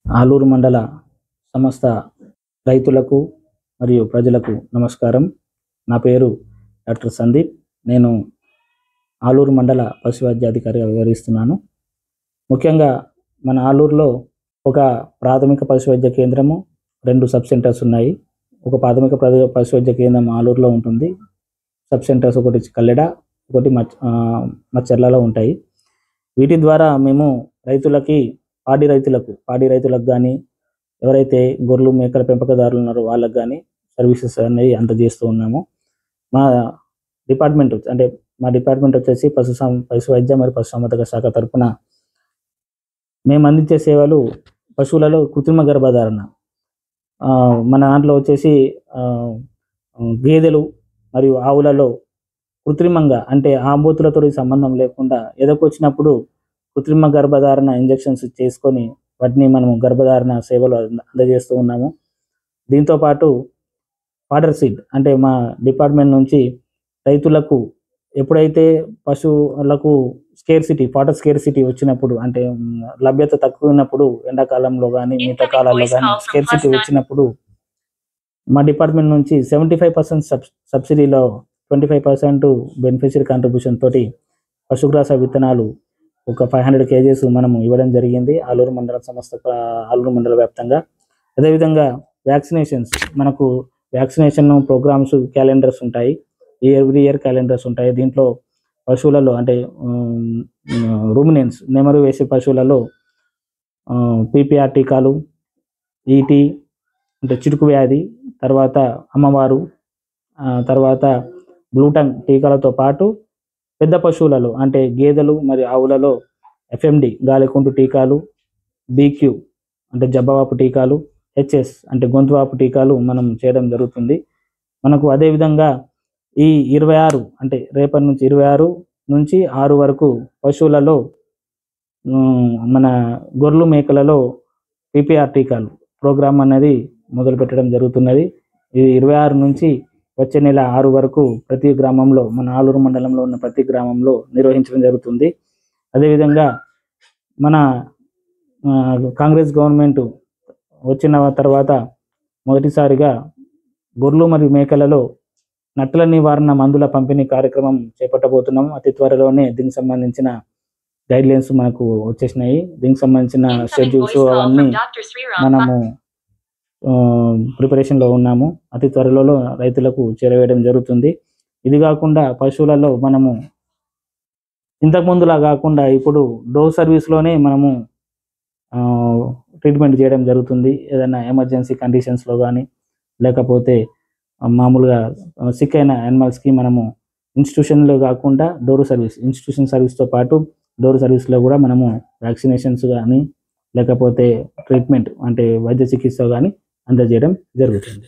ఆలూరు మండల సమస్త రైతులకు మరియు ప్రజలకు నమస్కారం. నా పేరు డాక్టర్ సందీప్. నేను ఆలూరు మండల పశు వైద్యాధికారిగా వ్యవహరిస్తున్నాను. ముఖ్యంగా మన ఆలూరులో ఒక ప్రాథమిక పశు వైద్య కేంద్రము, 2 సబ్ సెంటర్స్ ఉన్నాయి. ఒక ప్రాథమిక పశు వైద్య కేంద్రం ఆలూరులో ఉంటుంది. సబ్ సెంటర్స్ ఒకటి కల్లెడ, ఒకటి మచ్చర్లలో ఉంటాయి. వీటి ద్వారా మేము పాడి రైతులకు కానీ, ఎవరైతే గొర్రెలు మేకల పెంపకదారులు ఉన్నారో వాళ్ళకు కానీ సర్వీసెస్ అనేవి అందజేస్తూ ఉన్నాము. మా డిపార్ట్మెంట్ వచ్చేసి పశు వైద్య మరియు పశుసంవర్ధక శాఖ తరఫున మేము అందించే సేవలు పశువులలో కృత్రిమ గర్భధారణ. మన దాంట్లో వచ్చేసి గేదెలు మరియు ఆవులలో కృత్రిమంగా, అంటే ఆంబోతులతో సంబంధం లేకుండా ఎదకొచ్చినప్పుడు కృత్రిమ గర్భధారణ ఇంజెక్షన్స్ చేసుకొని వాటిని మనము గర్భధారణ సేవలు అందజేస్తూ ఉన్నాము. దీంతోపాటు ఫాడర్ సీడ్, అంటే మా డిపార్ట్మెంట్ నుంచి రైతులకు ఎప్పుడైతే పశువులకు ఫాడర్ స్కేర్సిటీ వచ్చినప్పుడు, అంటే లభ్యత తక్కువ ఉన్నప్పుడు, ఎండాకాలంలో కానీ మిగతా కాలాల్లో కానీ స్కేర్సిటీ వచ్చినప్పుడు మా డిపార్ట్మెంట్ నుంచి 75% సబ్సిడీలో 25% బెనిఫిషియరీ కాంట్రిబ్యూషన్ తోటి పశుగ్రాస విత్తనాలు ఒక 500 kgs మనము ఇవ్వడం జరిగింది ఆలూరు మండల వ్యాప్తంగా. అదేవిధంగా వ్యాక్సినేషన్స్, మనకు వ్యాక్సినేషన్ ప్రోగ్రామ్స్ క్యాలెండర్స్ ఉంటాయి. ఎవ్రీ ఇయర్ క్యాలెండర్స్ ఉంటాయి. దీంట్లో పశువులలో, అంటే రూమినెంట్స్, నెమరు వేసే పశువులలో పీపీఆర్ టీకాలు, ఈటీ అంటే చిటుకు వ్యాధి, తర్వాత అమ్మవారు, తర్వాత బ్లూటంగ్ టీకాలతో పాటు పెద్ద పశువులలో, అంటే గేదెలు మరియు ఆవులలో ఎఫ్ఎండి గాలికుంటు టీకాలు, బీక్యూ అంటే జబ్బవాపు టీకాలు, హెచ్ఎస్ అంటే గొంతువాపు టీకాలు మనం చేయడం జరుగుతుంది. మనకు అదేవిధంగా ఈ 26, అంటే రేపటి నుంచి 26 నుంచి 6 వరకు పశువులలో మన గొర్రెలు మేకలలో పీపీఆర్ టీకాలు ప్రోగ్రామ్ అనేది మొదలు పెట్టడం జరుగుతున్నది. ఇది 26 నుంచి వచ్చే నెల 6 వరకు ప్రతి గ్రామంలో, మన ఆలూరు మండలంలో ఉన్న ప్రతి గ్రామంలో నిర్వహించడం జరుగుతుంది. అదేవిధంగా మన కాంగ్రెస్ గవర్నమెంట్ వచ్చిన తర్వాత మొదటిసారిగా గొర్రెలు మరియు మేకలలో నట్టల నివారణ మందుల పంపిణీ కార్యక్రమం చేపట్టబోతున్నాము. అతి త్వరలోనే దీనికి సంబంధించిన గైడ్లైన్స్ మనకు వచ్చేసినాయి. దీనికి సంబంధించిన షెడ్యూల్స్ అవన్నీ మనము ప్రిపరేషన్లో ఉన్నాము. అతి త్వరలో రైతులకు చేరవేయడం జరుగుతుంది. ఇది కాకుండా పశువులలో మనము ఇంతకుముందులా కాకుండా ఇప్పుడు డోర్ సర్వీస్లోనే మనము ట్రీట్మెంట్ చేయడం జరుగుతుంది. ఏదైనా ఎమర్జెన్సీ కండిషన్స్లో కానీ, లేకపోతే మామూలుగా సిక్ అయిన యానిమల్స్కి మనము ఇన్స్టిట్యూషన్లో కాకుండా ఇన్స్టిట్యూషన్ సర్వీస్తో పాటు డోర్ సర్వీస్లో కూడా మనము వ్యాక్సినేషన్స్ కానీ, లేకపోతే ట్రీట్మెంట్ అంటే వైద్య చికిత్స కానీ అందజేయడం జరుగుతుంది.